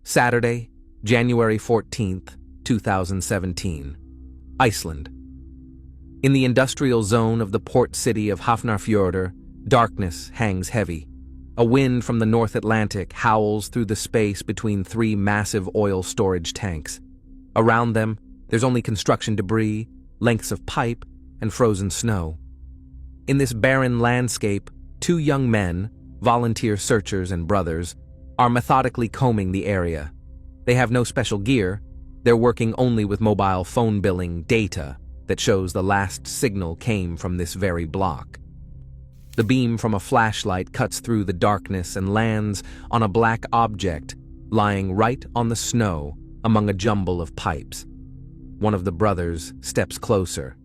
Saturday, January 14th, 2017. Iceland. In the industrial zone of the port city of Hafnarfjordur, darkness hangs heavy. A wind from the North Atlantic howls through the space between three massive oil storage tanks. Around them, there's only construction debris, lengths of pipe, and frozen snow. In this barren landscape, two young men, volunteer searchers and brothers, are methodically combing the area. They have no special gear. They're working only with mobile phone billing data that shows the last signal came from this very block. The beam from a flashlight cuts through the darkness and lands on a black object lying right on the snow among a jumble of pipes. One of the brothers steps closer.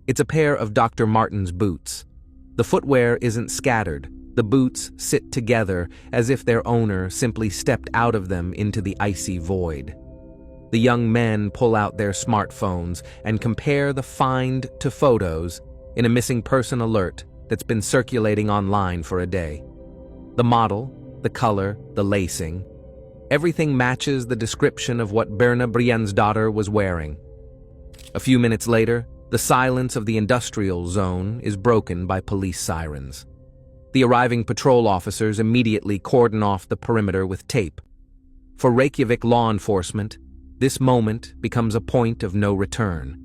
It's a pair of Dr. Martin's boots. The footwear isn't scattered. The boots sit together as if their owner simply stepped out of them into the icy void. The young men pull out their smartphones and compare the find to photos in a missing person alert that's been circulating online for a day. The model, the color, the lacing, everything matches the description of what Birna Briansdottir was wearing. A few minutes later, the silence of the industrial zone is broken by police sirens. The arriving patrol officers immediately cordon off the perimeter with tape. For Reykjavik law enforcement, this moment becomes a point of no return.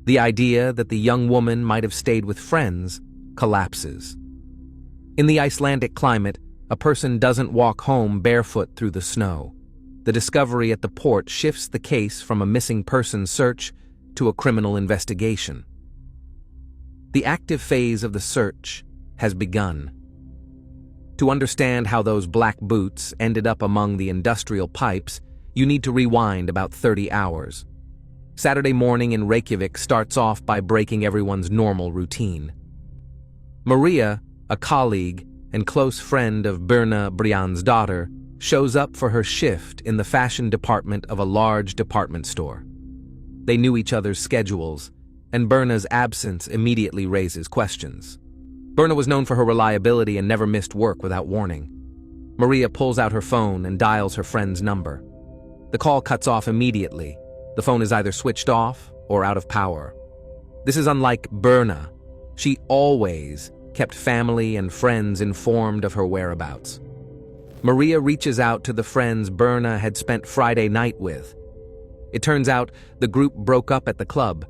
The idea that the young woman might have stayed with friends collapses. In the Icelandic climate, a person doesn't walk home barefoot through the snow. The discovery at the port shifts the case from a missing person search to a criminal investigation. The active phase of the search has begun. To understand how those black boots ended up among the industrial pipes, you need to rewind about 30 hours. Saturday morning in Reykjavik starts off by breaking everyone's normal routine. Maria, a colleague and close friend of Birna Briansdottir, shows up for her shift in the fashion department of a large department store. They knew each other's schedules, and Birna's absence immediately raises questions. Birna was known for her reliability and never missed work without warning. Maria pulls out her phone and dials her friend's number. The call cuts off immediately. The phone is either switched off or out of power. This is unlike Birna. She always kept family and friends informed of her whereabouts. Maria reaches out to the friends Birna had spent Friday night with. It turns out the group broke up at the club.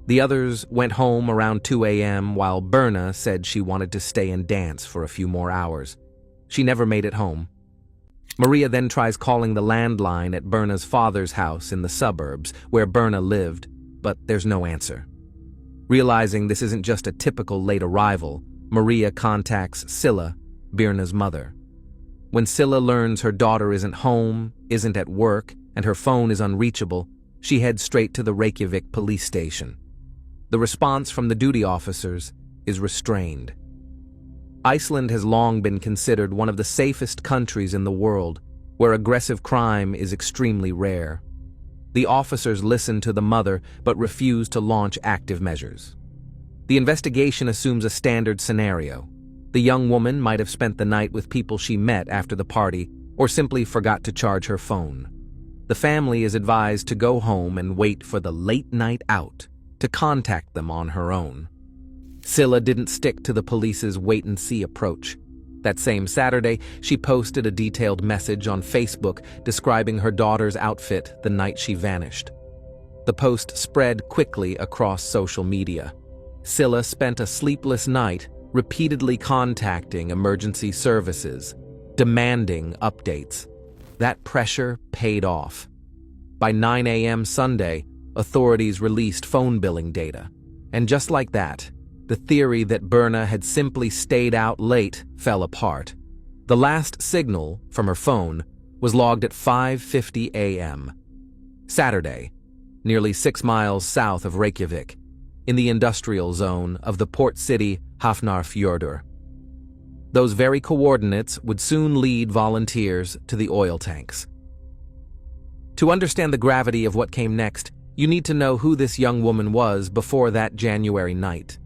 The others went home around 2 a.m. while Birna said she wanted to stay and dance for a few more hours. She never made it home. Maria then tries calling the landline at Birna's father's house in the suburbs where Birna lived, but there's no answer. Realizing this isn't just a typical late arrival, Maria contacts Silla, Birna's mother. When Silla learns her daughter isn't home, isn't at work, and her phone is unreachable, she heads straight to the Reykjavik police station. The response from the duty officers is restrained. Iceland has long been considered one of the safest countries in the world, where aggressive crime is extremely rare. The officers listen to the mother but refuse to launch active measures. The investigation assumes a standard scenario. The young woman might have spent the night with people she met after the party or simply forgot to charge her phone. The family is advised to go home and wait for the late night out to contact them on her own. Silla didn't stick to the police's wait-and-see approach. That same Saturday, she posted a detailed message on Facebook describing her daughter's outfit the night she vanished. The post spread quickly across social media. Silla spent a sleepless night repeatedly contacting emergency services, demanding updates. That pressure paid off. By 9 a.m. Sunday, authorities released phone billing data. And just like that, the theory that Birna had simply stayed out late fell apart. The last signal from her phone was logged at 5:50 a.m. Saturday, nearly 6 miles south of Reykjavik, in the industrial zone of the port city Hafnarfjordur. Those very coordinates would soon lead volunteers to the oil tanks. To understand the gravity of what came next, you need to know who this young woman was before that January night.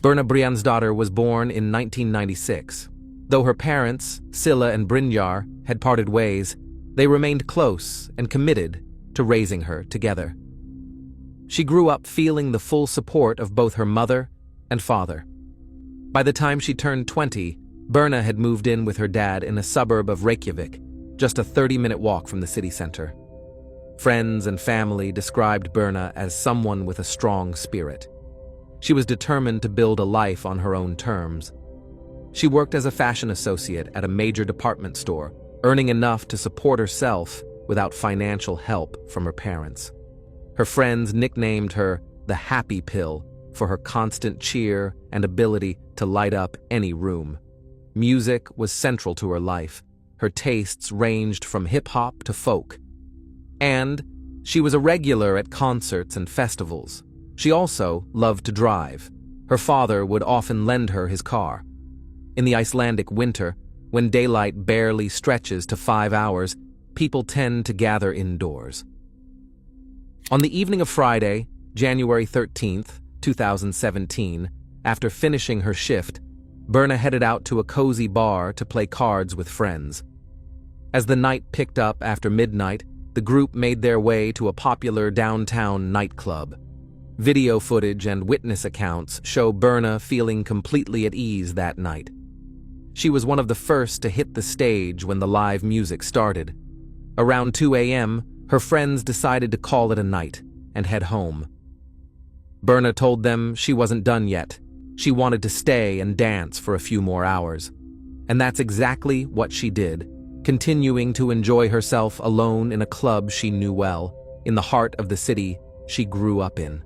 Birna Briansdottir was born in 1996. Though her parents, Silla and Brynjar, had parted ways, They remained close and committed to raising her together. She grew up feeling the full support of both her mother and father. By the time she turned 20, Berna had moved in with her dad in a suburb of Reykjavik, just a 30-minute walk from the city center. Friends and family described Berna as someone with a strong spirit. She was determined to build a life on her own terms. She worked as a fashion associate at a major department store, earning enough to support herself without financial help from her parents. Her friends nicknamed her the Happy Pill for her constant cheer and ability to light up any room. Music was central to her life. Her tastes ranged from hip-hop to folk. And she was a regular at concerts and festivals. She also loved to drive. Her father would often lend her his car. In the Icelandic winter, when daylight barely stretches to 5 hours, people tend to gather indoors. On the evening of Friday, January 13th, 2017, after finishing her shift, Berna headed out to a cozy bar to play cards with friends. As the night picked up after midnight, the group made their way to a popular downtown nightclub. Video footage and witness accounts show Berna feeling completely at ease that night. She was one of the first to hit the stage when the live music started. Around 2 a.m., her friends decided to call it a night and head home. Berna told them she wasn't done yet. She wanted to stay and dance for a few more hours. And that's exactly what she did, continuing to enjoy herself alone in a club she knew well, in the heart of the city she grew up in.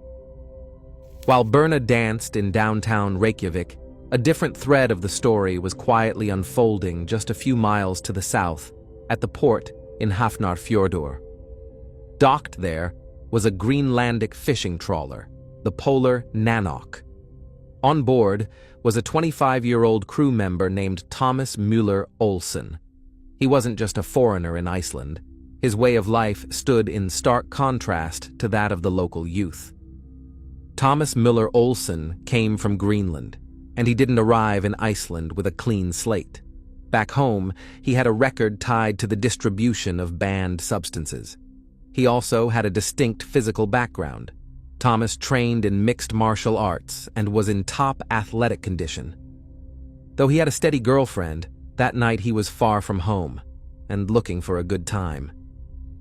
While Berna danced in downtown Reykjavik, a different thread of the story was quietly unfolding just a few miles to the south, at the port in Hafnarfjordur. Docked there was a Greenlandic fishing trawler, the Polar Nanok. On board was a 25-year-old crew member named Thomas Muller Olsen. He wasn't just a foreigner in Iceland. His way of life stood in stark contrast to that of the local youth. Thomas Muller Olsen came from Greenland, and he didn't arrive in Iceland with a clean slate. Back home, he had a record tied to the distribution of banned substances. He also had a distinct physical background. Thomas trained in mixed martial arts and was in top athletic condition. Though he had a steady girlfriend, that night he was far from home and looking for a good time.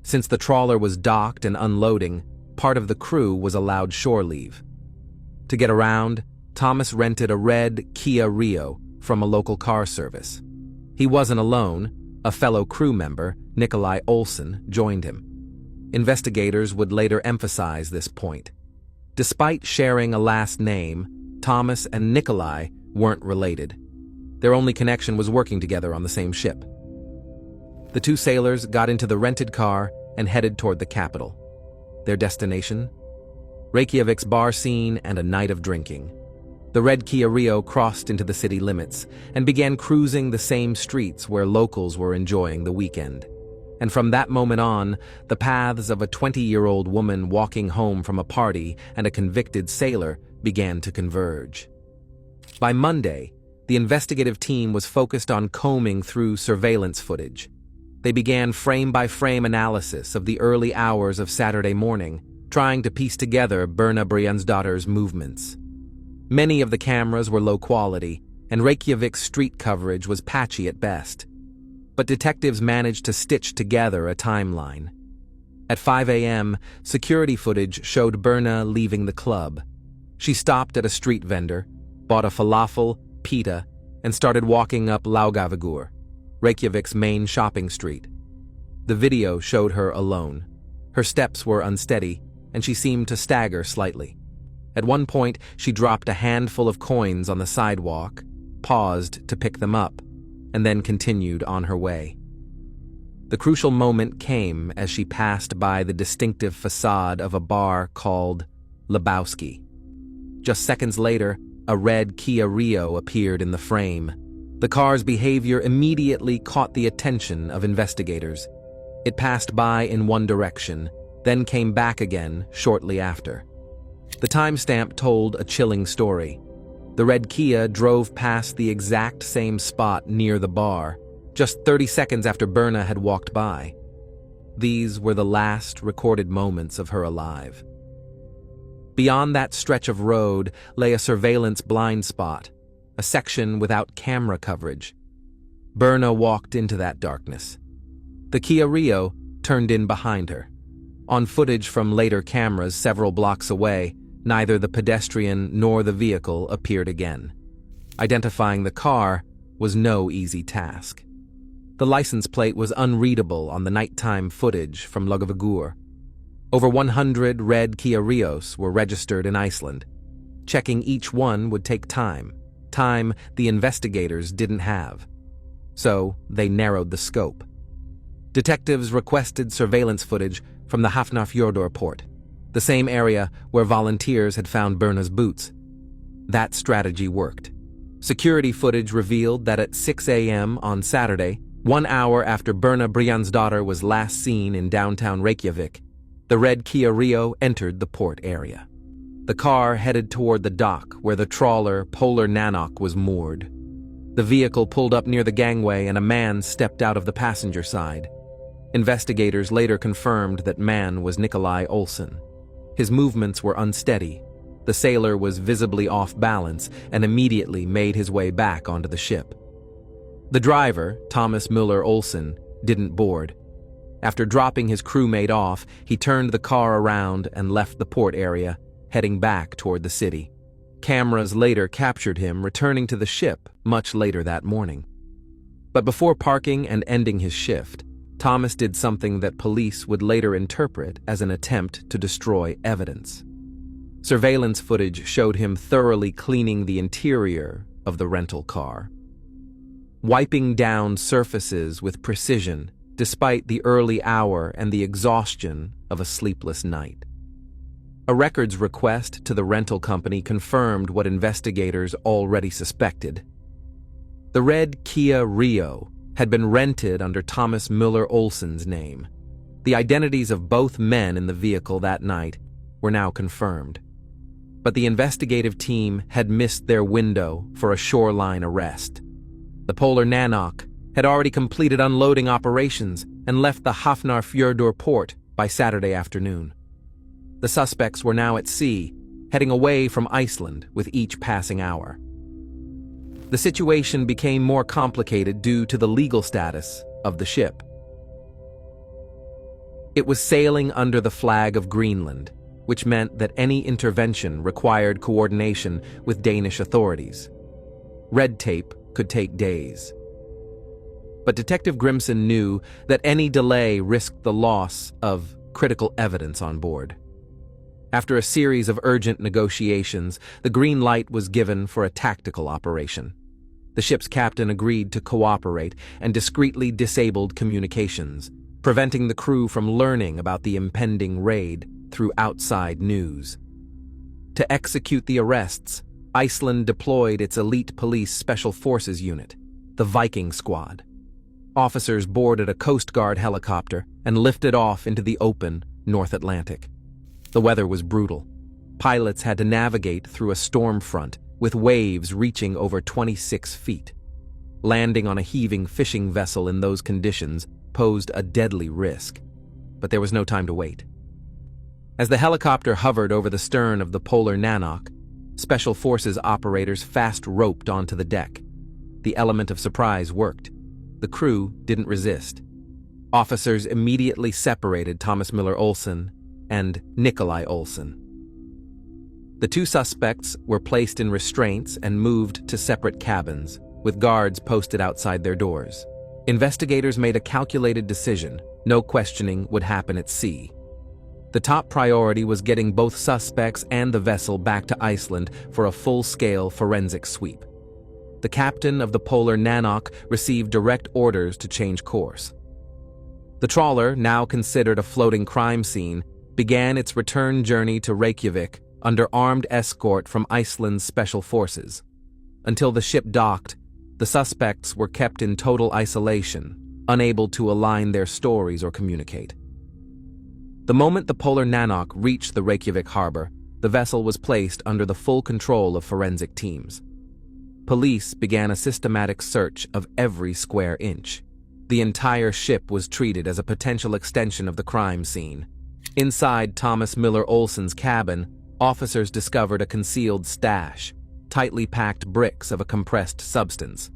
Since the trawler was docked and unloading, part of the crew was allowed shore leave. To get around, Thomas rented a red Kia Rio from a local car service. He wasn't alone. A fellow crew member, Nikolai Olsen, joined him. Investigators would later emphasize this point. Despite sharing a last name, Thomas and Nikolai weren't related. Their only connection was working together on the same ship. The two sailors got into the rented car and headed toward the capital. Their destination? Reykjavik's bar scene and a night of drinking. The red Kia Rio crossed into the city limits and began cruising the same streets where locals were enjoying the weekend. And from that moment on, the paths of a 20-year-old woman walking home from a party and a convicted sailor began to converge. By Monday, the investigative team was focused on combing through surveillance footage. They began frame-by-frame analysis of the early hours of Saturday morning, trying to piece together Berna Briansdottir's movements. Many of the cameras were low quality, and Reykjavik's street coverage was patchy at best. But detectives managed to stitch together a timeline. At 5 a.m., security footage showed Berna leaving the club. She stopped at a street vendor, bought a falafel, pita, and started walking up Laugavegur, Reykjavik's main shopping street. The video showed her alone. Her steps were unsteady, and she seemed to stagger slightly. At one point, she dropped a handful of coins on the sidewalk, paused to pick them up, and then continued on her way. The crucial moment came as she passed by the distinctive facade of a bar called Lebowski. Just seconds later, a red Kia Rio appeared in the frame. The car's behavior immediately caught the attention of investigators. It passed by in one direction, then came back again shortly after. The timestamp told a chilling story. The red Kia drove past the exact same spot near the bar, just 30 seconds after Berna had walked by. These were the last recorded moments of her alive. Beyond that stretch of road lay a surveillance blind spot, a section without camera coverage. Berna walked into that darkness. The Kia Rio turned in behind her. On footage from later cameras several blocks away, neither the pedestrian nor the vehicle appeared again. Identifying the car was no easy task. The license plate was unreadable on the nighttime footage from Logavagur. Over 100 red Kia Rios were registered in Iceland. Checking each one would take time the investigators didn't have. So they narrowed the scope. Detectives requested surveillance footage from the Hafnarfjordur port, the same area where volunteers had found Berna's boots. That strategy worked. Security footage revealed that at 6 a.m. on Saturday, 1 hour after Berna Briansdottir was last seen in downtown Reykjavik, the red Kia Rio entered the port area. The car headed toward the dock where the trawler Polar Nanok was moored. The vehicle pulled up near the gangway and a man stepped out of the passenger side. Investigators later confirmed that man was Nikolai Olsson. His movements were unsteady. The sailor was visibly off balance and immediately made his way back onto the ship. The driver, Thomas Müller Olsson, didn't board. After dropping his crewmate off, he turned the car around and left the port area, heading back toward the city. Cameras later captured him returning to the ship much later that morning. But before parking and ending his shift, Thomas did something that police would later interpret as an attempt to destroy evidence. Surveillance footage showed him thoroughly cleaning the interior of the rental car, wiping down surfaces with precision despite the early hour and the exhaustion of a sleepless night. A records request to the rental company confirmed what investigators already suspected. The red Kia Rio had been rented under Thomas Müller Olsson's name. The identities of both men in the vehicle that night were now confirmed. But the investigative team had missed their window for a shoreline arrest. The Polar Nanok had already completed unloading operations and left the Hafnarfjordur port by Saturday afternoon. The suspects were now at sea, heading away from Iceland with each passing hour. The situation became more complicated due to the legal status of the ship. It was sailing under the flag of Greenland, which meant that any intervention required coordination with Danish authorities. Red tape could take days. But Detective Grimson knew that any delay risked the loss of critical evidence on board. After a series of urgent negotiations, the green light was given for a tactical operation. The ship's captain agreed to cooperate and discreetly disabled communications, preventing the crew from learning about the impending raid through outside news. To execute the arrests, Iceland deployed its elite police special forces unit, the Viking Squad. Officers boarded a Coast Guard helicopter and lifted off into the open North Atlantic. The weather was brutal. Pilots had to navigate through a storm front with waves reaching over 26 feet. Landing on a heaving fishing vessel in those conditions posed a deadly risk, but there was no time to wait. As the helicopter hovered over the stern of the Polar Nanok, Special Forces operators fast roped onto the deck. The element of surprise worked. The crew didn't resist. Officers immediately separated Thomas Müller Olsson and Nikolai Olsson. The two suspects were placed in restraints and moved to separate cabins, with guards posted outside their doors. Investigators made a calculated decision: no questioning would happen at sea. The top priority was getting both suspects and the vessel back to Iceland for a full-scale forensic sweep. The captain of the Polar Nanok received direct orders to change course. The trawler, now considered a floating crime scene, began its return journey to Reykjavik under armed escort from Iceland's special forces. Until the ship docked, the suspects were kept in total isolation, unable to align their stories or communicate. The moment the Polar Nanok reached the Reykjavik harbor, the vessel was placed under the full control of forensic teams. Police began a systematic search of every square inch. The entire ship was treated as a potential extension of the crime scene. Inside Thomas Miller Olson's cabin, officers discovered a concealed stash, tightly packed bricks of a compressed substance.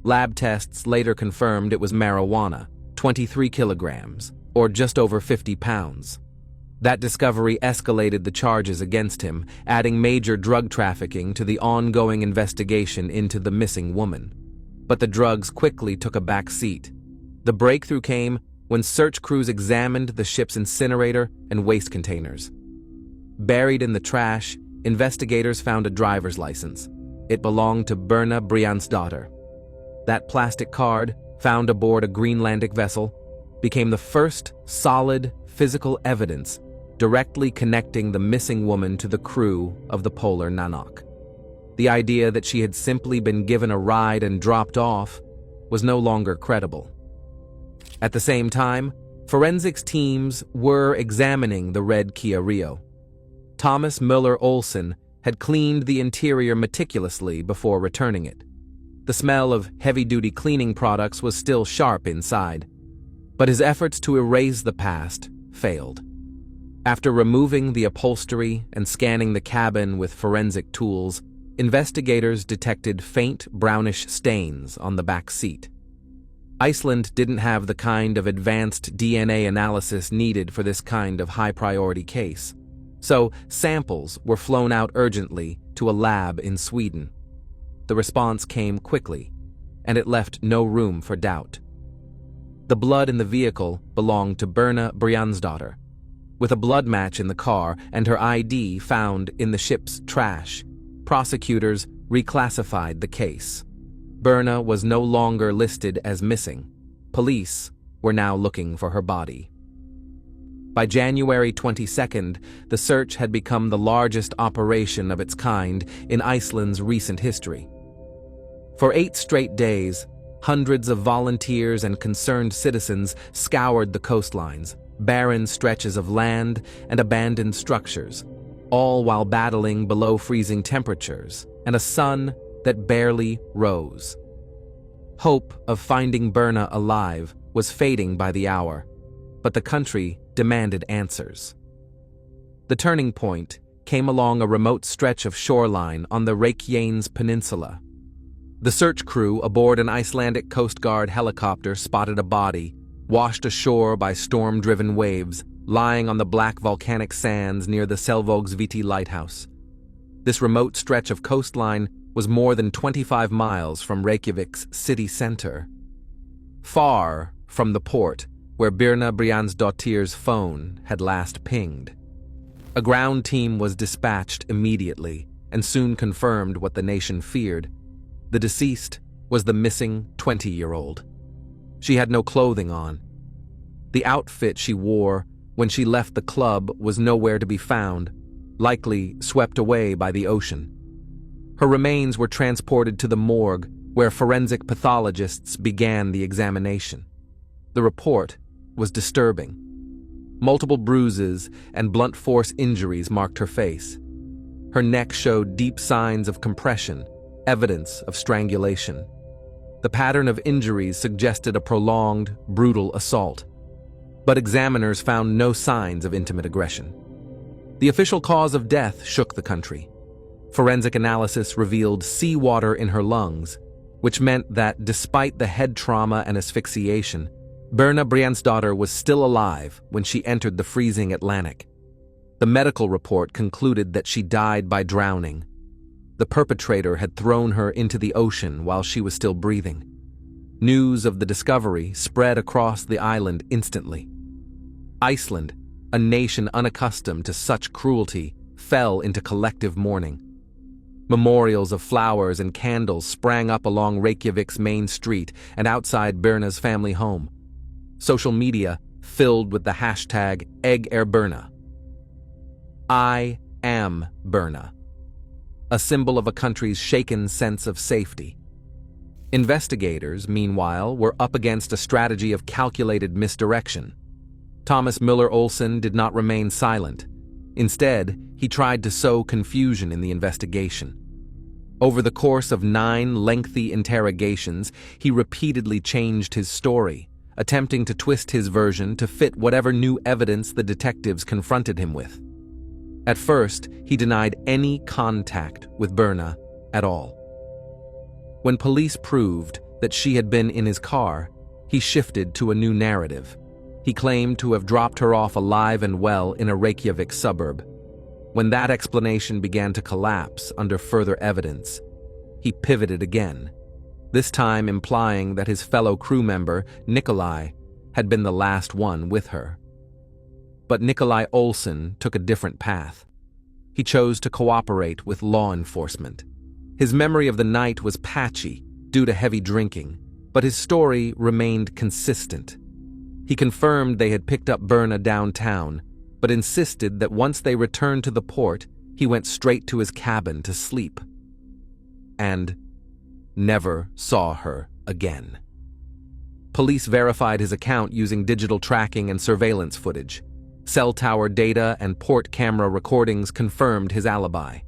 Lab tests later confirmed it was marijuana, 23 kilograms, or just over 50 pounds. That discovery escalated the charges against him, adding major drug trafficking to the ongoing investigation into the missing woman. But the drugs quickly took a back seat. The breakthrough came when search crews examined the ship's incinerator and waste containers. Buried in the trash, investigators found a driver's license. It belonged to Berna Briansdottir. That plastic card, found aboard a Greenlandic vessel, became the first solid physical evidence directly connecting the missing woman to the crew of the Polar Nanook. The idea that she had simply been given a ride and dropped off was no longer credible. At the same time, forensics teams were examining the red Kia Rio. Thomas Miller Olson had cleaned the interior meticulously before returning it. The smell of heavy-duty cleaning products was still sharp inside, but his efforts to erase the past failed. After removing the upholstery and scanning the cabin with forensic tools, investigators detected faint brownish stains on the back seat. Iceland didn't have the kind of advanced DNA analysis needed for this kind of high-priority case, so samples were flown out urgently to a lab in Sweden. The response came quickly, and it left no room for doubt. The blood in the vehicle belonged to Berna Briansdottir. With a blood match in the car and her ID found in the ship's trash, prosecutors reclassified the case. Berna was no longer listed as missing. Police were now looking for her body. By January 22nd, the search had become the largest operation of its kind in Iceland's recent history. For 8 straight days, hundreds of volunteers and concerned citizens scoured the coastlines, barren stretches of land, and abandoned structures, all while battling below freezing temperatures and a sun that barely rose. Hope of finding Berna alive was fading by the hour, but the country demanded answers. The turning point came along a remote stretch of shoreline on the Reykjanes Peninsula. The search crew aboard an Icelandic Coast Guard helicopter spotted a body, washed ashore by storm-driven waves, lying on the black volcanic sands near the Selvogsviti lighthouse. This remote stretch of coastline was more than 25 miles from Reykjavik's city center, far from the port where Birna Briansdottir's phone had last pinged. A ground team was dispatched immediately and soon confirmed what the nation feared. The deceased was the missing 20-year-old. She had no clothing on. The outfit she wore when she left the club was nowhere to be found, likely swept away by the ocean. Her remains were transported to the morgue, where forensic pathologists began the examination. The report was disturbing. Multiple bruises and blunt force injuries marked her face. Her neck showed deep signs of compression, evidence of strangulation. The pattern of injuries suggested a prolonged, brutal assault, but examiners found no signs of intimate aggression. The official cause of death shook the country. Forensic analysis revealed seawater in her lungs, which meant that despite the head trauma and asphyxiation, Birna Briansdottir was still alive when she entered the freezing Atlantic. The medical report concluded that she died by drowning. The perpetrator had thrown her into the ocean while she was still breathing. News of the discovery spread across the island instantly. Iceland, a nation unaccustomed to such cruelty, fell into collective mourning. Memorials of flowers and candles sprang up along Reykjavik's main street and outside Birna's family home. Social media filled with the hashtag #EggErBirna. I am Birna, a symbol of a country's shaken sense of safety. Investigators, meanwhile, were up against a strategy of calculated misdirection. Thomas Miller Olson did not remain silent. Instead, he tried to sow confusion in the investigation. Over the course of 9 lengthy interrogations, he repeatedly changed his story, attempting to twist his version to fit whatever new evidence the detectives confronted him with. At first, he denied any contact with Berna at all. When police proved that she had been in his car, he shifted to a new narrative. He claimed to have dropped her off alive and well in a Reykjavik suburb. When that explanation began to collapse under further evidence, he pivoted again, this time implying that his fellow crew member, Nikolai, had been the last one with her. But Nikolai Olsson took a different path. He chose to cooperate with law enforcement. His memory of the night was patchy due to heavy drinking, but his story remained consistent. He confirmed they had picked up Berna downtown, but insisted that once they returned to the port, he went straight to his cabin to sleep. And never saw her again. Police verified his account using digital tracking and surveillance footage. Cell tower data and port camera recordings confirmed his alibi.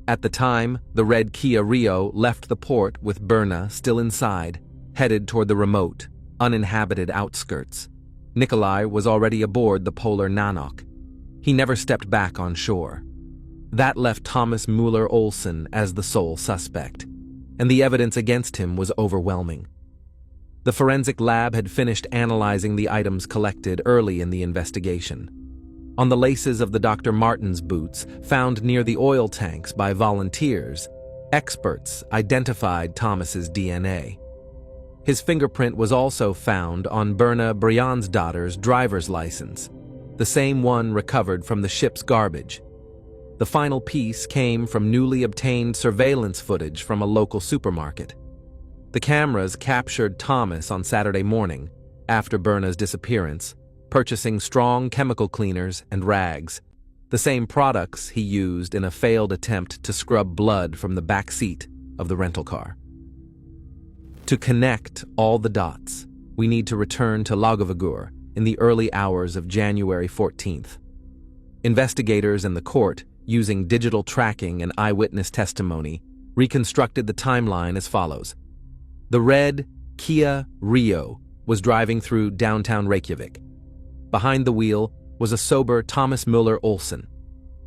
At the time, the red Kia Rio left the port with Berna still inside, headed toward the remote, uninhabited outskirts. Nikolai was already aboard the Polar Nanok. He never stepped back on shore. That left Thomas Muller Olsson as the sole suspect, and the evidence against him was overwhelming. The forensic lab had finished analyzing the items collected early in the investigation. On the laces of the Dr. Martens boots found near the oil tanks by volunteers, experts identified Thomas's DNA. His fingerprint was also found on Berna Brjánsdóttir's driver's license, the same one recovered from the ship's garbage. The final piece came from newly obtained surveillance footage from a local supermarket. The cameras captured Thomas on Saturday morning, after Berna's disappearance, purchasing strong chemical cleaners and rags, the same products he used in a failed attempt to scrub blood from the back seat of the rental car. To connect all the dots, we need to return to Laugavagur in the early hours of January 14th. Investigators in the court, using digital tracking and eyewitness testimony, reconstructed the timeline as follows. The red Kia Rio was driving through downtown Reykjavik. Behind the wheel was a sober Thomas Muller Olsson.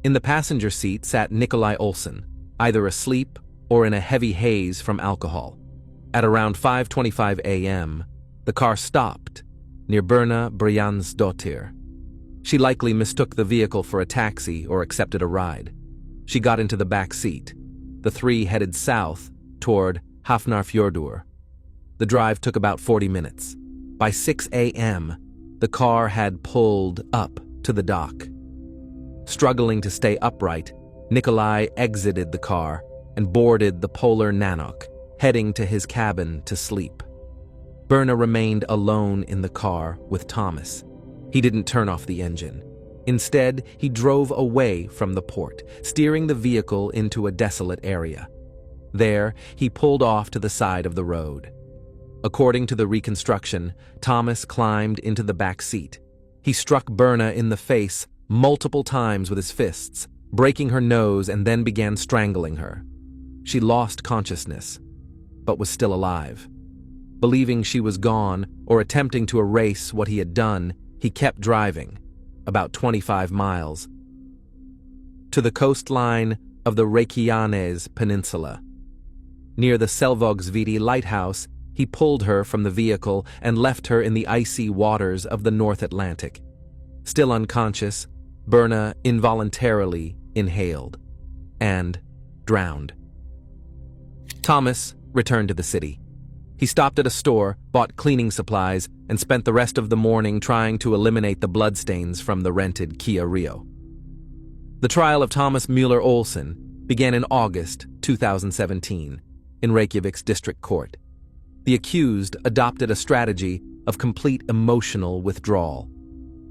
In the passenger seat sat Nikolai Olsson, either asleep or in a heavy haze from alcohol. At around 5:25 a.m., the car stopped near Berna Brjánsdóttir. She likely mistook the vehicle for a taxi or accepted a ride. She got into the back seat. The three headed south toward Hafnarfjordur. The drive took about 40 minutes. By 6 a.m., the car had pulled up to the dock. Struggling to stay upright, Nikolai exited the car and boarded the Polar Nanok, heading to his cabin to sleep. Berna remained alone in the car with Thomas. He didn't turn off the engine. Instead, he drove away from the port, steering the vehicle into a desolate area. There, he pulled off to the side of the road. According to the reconstruction, Thomas climbed into the back seat. He struck Berna in the face multiple times with his fists, breaking her nose, and then began strangling her. She lost consciousness, but was still alive. Believing she was gone or attempting to erase what he had done, he kept driving, about 25 miles, to the coastline of the Reykjanes Peninsula. Near the Selvogsviti lighthouse, he pulled her from the vehicle and left her in the icy waters of the North Atlantic. Still unconscious, Berna involuntarily inhaled and drowned. Thomas returned to the city. He stopped at a store, bought cleaning supplies, and spent the rest of the morning trying to eliminate the bloodstains from the rented Kia Rio. The trial of Thomas Muller Olsson began in August 2017 in Reykjavik's district court. The accused adopted a strategy of complete emotional withdrawal.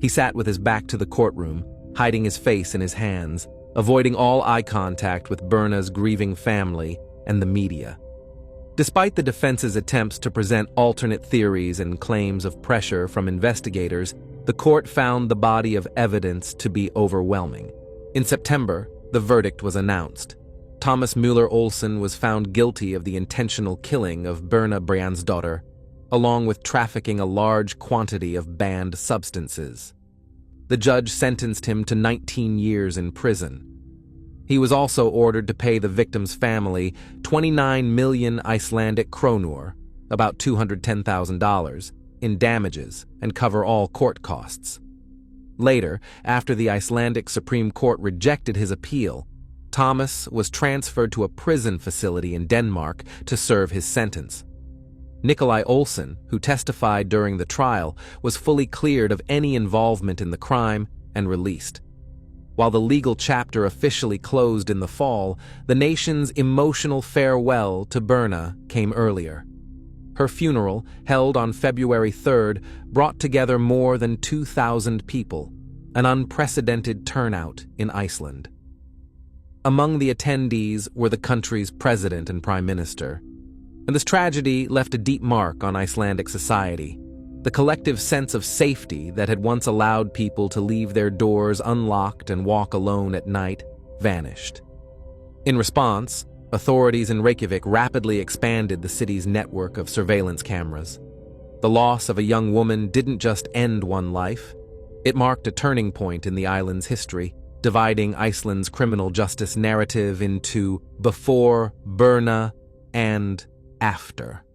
He sat with his back to the courtroom, hiding his face in his hands, avoiding all eye contact with Berna's grieving family and the media. Despite the defense's attempts to present alternate theories and claims of pressure from investigators, the court found the body of evidence to be overwhelming. In September, the verdict was announced. Thomas Muller Olsson was found guilty of the intentional killing of Berna Brjánsdóttir, along with trafficking a large quantity of banned substances. The judge sentenced him to 19 years in prison. He was also ordered to pay the victim's family 29 million Icelandic kronur, about $210,000, in damages and cover all court costs. Later, after the Icelandic Supreme Court rejected his appeal, Thomas was transferred to a prison facility in Denmark to serve his sentence. Nikolai Olsen, who testified during the trial, was fully cleared of any involvement in the crime and released. While the legal chapter officially closed in the fall, the nation's emotional farewell to Birna came earlier. Her funeral, held on February 3rd, brought together more than 2,000 people, an unprecedented turnout in Iceland. Among the attendees were the country's president and prime minister. And this tragedy left a deep mark on Icelandic society. The collective sense of safety that had once allowed people to leave their doors unlocked and walk alone at night vanished. In response, authorities in Reykjavik rapidly expanded the city's network of surveillance cameras. The loss of a young woman didn't just end one life. It marked a turning point in the island's history, dividing Iceland's criminal justice narrative into before, Birna, and after.